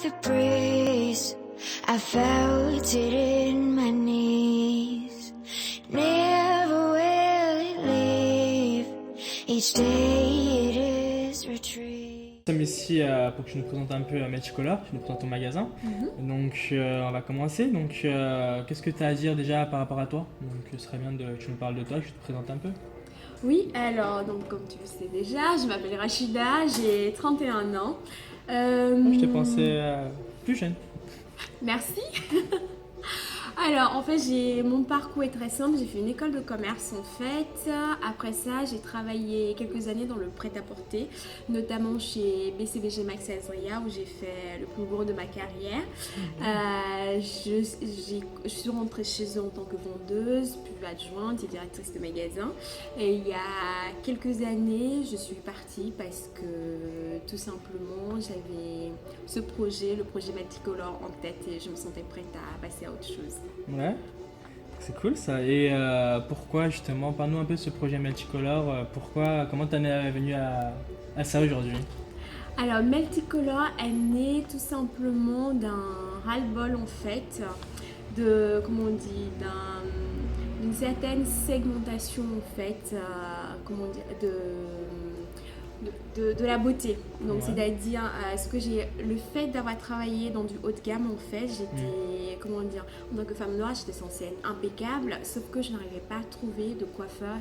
a breeze. I felt it in my knees. Never will it leave. Each day it is retreat. Nous sommes ici pour que tu nous présentes un peu Melticolor, tu nous présentes ton magasin. Donc on va commencer. Donc qu'est-ce que tu as à dire déjà par rapport à toi? Donc ce serait bien que tu nous parles de toi, que tu te présentes un peu. Oui, alors, donc comme tu le sais déjà, je m'appelle Rachida, j'ai 31 ans. Je t'ai pensé plus jeune. Merci. Alors, en fait, mon parcours est très simple. J'ai fait une école de commerce, en fait. Après ça, j'ai travaillé quelques années dans le prêt-à-porter, notamment chez BCBG Max Azria, où j'ai fait le plus gros de ma carrière. Je suis rentrée chez eux en tant que vendeuse, puis adjointe et directrice de magasin. Et il y a quelques années, je suis partie parce que, tout simplement, j'avais ce projet, le projet Melticolor en tête, et je me sentais prête à passer à autre chose. Ouais, c'est cool ça. Et pourquoi justement, parle-nous un peu de ce projet Melticolor, comment t'en es venu à ça aujourd'hui? Alors, Melticolor est né tout simplement d'un ras-le-bol en fait, d'une certaine segmentation en fait, de la beauté. Donc, Ouais. c'est-à-dire, le fait d'avoir travaillé dans du haut de gamme, en fait, j'étais, en tant que femme noire, j'étais censée être impeccable, sauf que je n'arrivais pas à trouver de coiffeur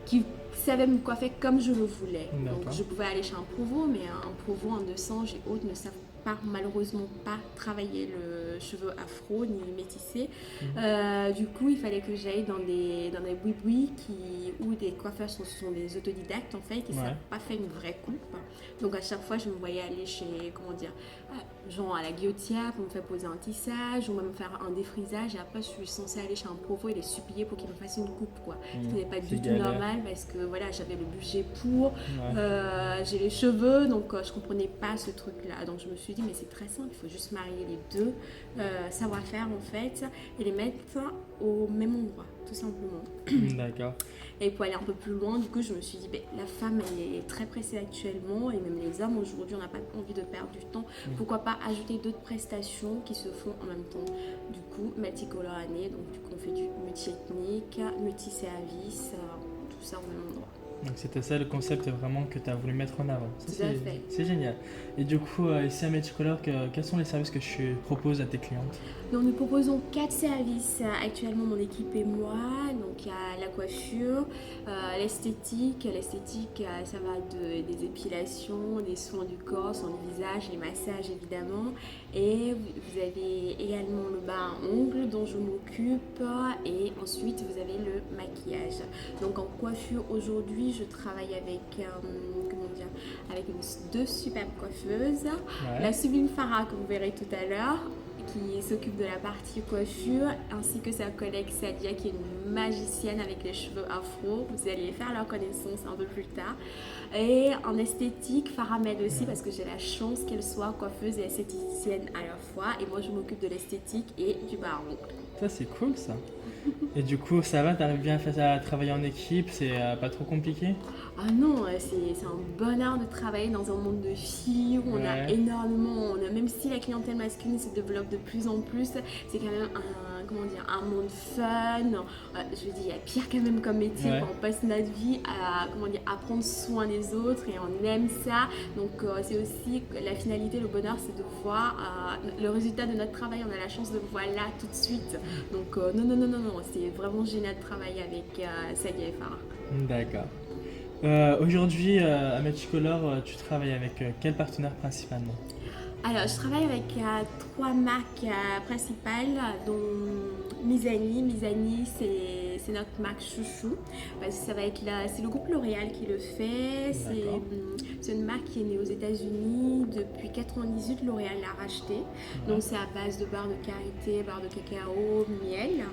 qui savait me coiffer comme je le voulais. D'accord. Donc, je pouvais aller chez un provo, mais un provo en 200 et autres ne savent malheureusement pas travailler le cheveu afro ni métissé. Du coup, il fallait que j'aille dans des boui-boui où des coiffeurs sont des autodidactes en fait, qui ne savent pas faire une vraie coupe. Donc à chaque fois, je me voyais aller chez, genre à la guillotière pour me faire poser un tissage ou même faire un défrisage, et après je suis censée aller chez un provo et les supplier pour qu'il me fasse une coupe quoi. Ce n'est pas du tout normal parce que voilà, j'avais le budget pour, j'ai les cheveux, donc je comprenais pas ce truc là. Donc je me suis dit mais c'est très simple, il faut juste marier les deux savoir-faire en fait et les mettre au même endroit tout simplement. D'accord. Et pour aller un peu plus loin, du coup, je me suis dit, la femme, elle est très pressée actuellement, et même les hommes, aujourd'hui, on n'a pas envie de perdre du temps. Pourquoi pas ajouter d'autres prestations qui se font en même temps. Du coup, Melticolor est né, donc du coup, on fait du multi-ethnique, multi-service, tout ça au même endroit. Donc c'était ça le concept vraiment que tu as voulu mettre en avant. Ça, Tout à fait. C'est génial. Et du coup, ici à Melticolor, quels sont les services que tu proposes à tes clientes? Donc nous proposons 4 services actuellement, mon équipe et moi. Donc il y a la coiffure, l'esthétique. L'esthétique, ça va des épilations, des soins du corps, soins du visage, les massages évidemment. Et vous avez également le bas à ongles dont je m'occupe. Et ensuite vous avez le maquillage. Donc en coiffure aujourd'hui, je travaille avec deux superbes coiffeuses. La sublime Farah que vous verrez tout à l'heure, qui s'occupe de la partie coiffure, ainsi que sa collègue Sadia qui est une magicienne avec les cheveux afro. Vous allez faire leur connaissance un peu plus tard. Et en esthétique, Farah m'aide aussi parce que j'ai la chance qu'elle soit coiffeuse et esthéticienne à la fois. Et moi je m'occupe de l'esthétique et du bas à ongles. Ça c'est cool ça. Et du coup, ça va, t'arrives bien à travailler en équipe, c'est pas trop compliqué? Ah non, c'est un bonheur de travailler dans un monde de filles où on a énormément, même si la clientèle masculine se développe de plus en plus, c'est quand même un monde fun. Je veux dire, il y a pire quand même comme métier, on passe notre vie à prendre soin des autres et on aime ça. Donc c'est aussi la finalité, le bonheur, c'est de voir le résultat de notre travail. On a la chance de le voir là tout de suite. Donc non, c'est vraiment génial de travailler avec Sadia et Farah. D'accord. Aujourd'hui, à Melticolor, tu travailles avec quel partenaire principalement? Alors, je travaille avec 3 marques principales, dont Mizani. Mizani, c'est notre marque chouchou, parce que c'est le groupe L'Oréal qui le fait. C'est une marque qui est née aux États-Unis. Depuis 98, L'Oréal l'a rachetée. Donc, c'est à base de beurre de karité, beurre de cacao, miel.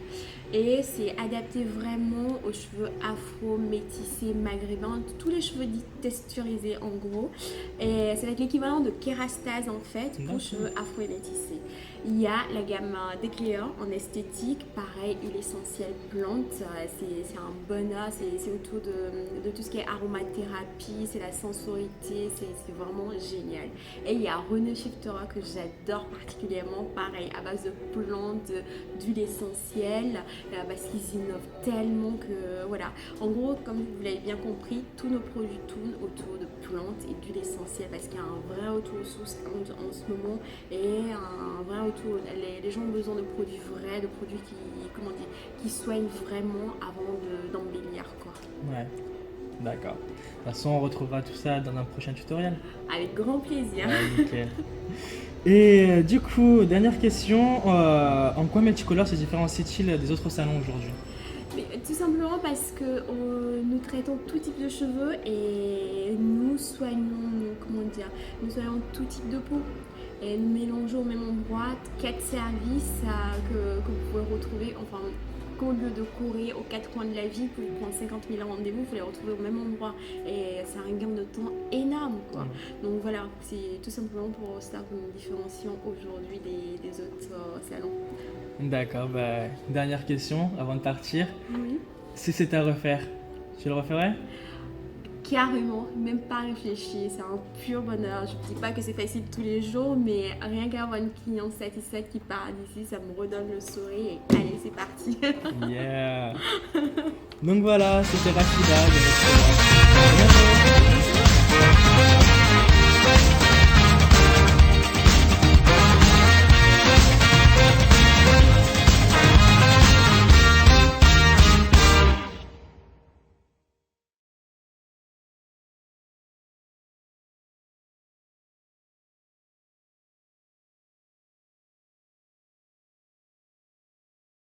Et c'est adapté vraiment aux cheveux afro, métissés, maghrébins, tous les cheveux dits texturisés en gros. Et ça va être l'équivalent de Kérastase en fait pour cheveux afro et métissés. Il y a la gamme Declear en esthétique, pareil, huile essentielle plante, c'est un bonheur, c'est autour de tout ce qui est aromathérapie, c'est la sensorité, qualité, c'est vraiment génial. Et il y a Renault Shiftera que j'adore particulièrement, pareil, à base de plantes, d'huile essentielle, parce qu'ils innovent tellement que voilà. En gros, comme vous l'avez bien compris, tous nos produits tournent autour de plantes et d'huile essentielle parce qu'il y a un vrai retour aux sources en ce moment et un vrai retour. Les gens ont besoin de produits vrais, de produits qui soignent vraiment avant d'embellir, quoi. Ouais, d'accord. De toute façon, on retrouvera tout ça dans un prochain tutoriel. Avec grand plaisir. Ouais, nickel. Et du coup, dernière question, en quoi Melticolor se différencie-t-il des autres salons aujourd'hui? Mais, tout simplement parce que nous traitons tout type de cheveux et nous soignons, nous soignons tout type de peau. Et nous mélangeons au même endroit 4 services que vous pouvez retrouver, enfin qu'au lieu de courir aux 4 coins de la ville pour prendre 50 000 rendez-vous, vous les retrouver au même endroit. Et c'est un gain de temps énorme, quoi. Donc voilà, c'est tout simplement pour ça que nous nous différencions aujourd'hui des autres salons. D'accord, dernière question avant de partir. Oui. Si c'était à refaire, tu le referais? Carrément, même pas réfléchir, c'est un pur bonheur. Je ne dis pas que c'est facile tous les jours, mais rien qu'avoir une cliente satisfaite qui part d'ici, ça me redonne le sourire et allez, c'est parti. Yeah. Donc voilà, c'était Rachida de notre